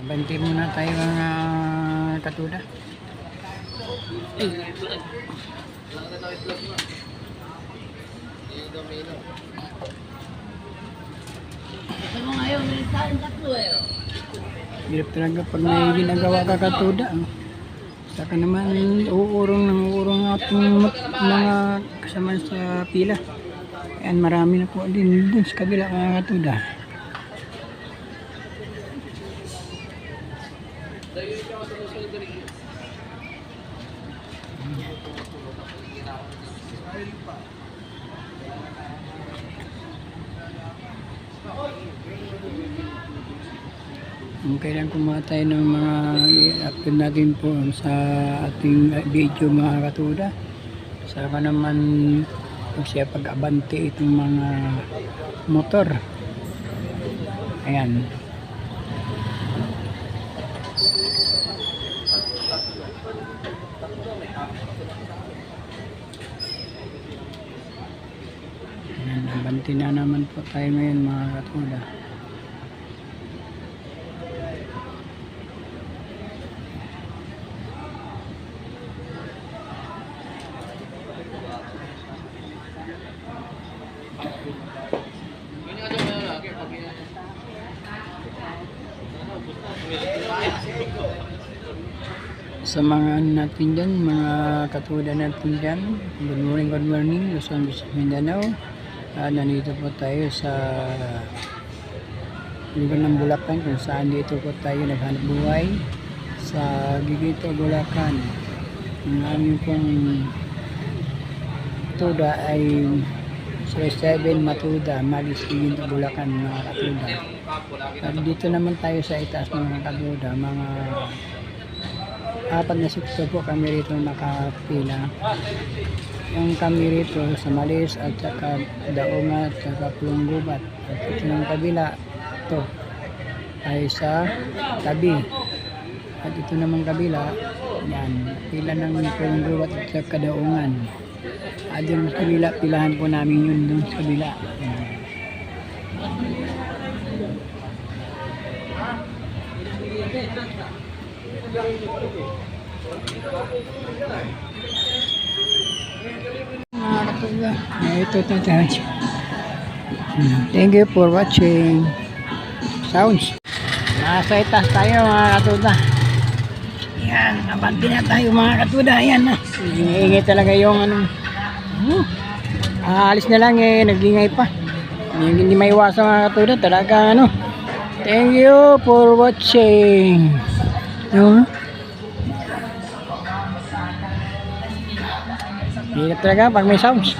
Abanti muna tayo mga katuda. Ay. Hirap talaga pag may ginagawa ka katuda. Saka naman uurong ating mga kasama sa pila. Ayan, marami na po din dun sa kabila mga katuda. Kailan kumuha tayo ng mga i-upload natin po sa ating video mga katuda. Saka naman siya pag-abante itong mga motor. Ayan. Ayan, abante na naman po tayo ngayon mga katuda. Sa mga natin dyan, mga katuda natin dyan, good morning, Luzon, Visayas, Mindanao. Nandito po tayo sa lugar ng Bulacan, kung saan dito po tayo naghanap buhay sa Gigito, Bulacan. Ang aming pong katuda ay 07 Matuda, Magis Gigito, Bulacan mga katuda. At dito naman tayo sa itaas mga katuda, mga apat na sikso po kami rito nakapila. Yung kami rito sa Malis at saka Daunga at saka Pulunggubat. At ito ng kabila, ito ay sa tabi. At ito naman kabila, yan, pila ng Pulunggubat at saka Daungan. At yung kabila, pilahan po namin yun doon sa kabila. Mga katuda, ito tayo. Thank you for watching. Sounds. Nasa itas tayo mga katuda. Yan, abanti na tayo mga katuda. Yan na. Ingay talaga yung ano. Alis na lang eh, nag-ingay pa. Hindi maiwasan mga katuda. Talaga ano. Thank you for watching. Hirap talaga pag may sounds.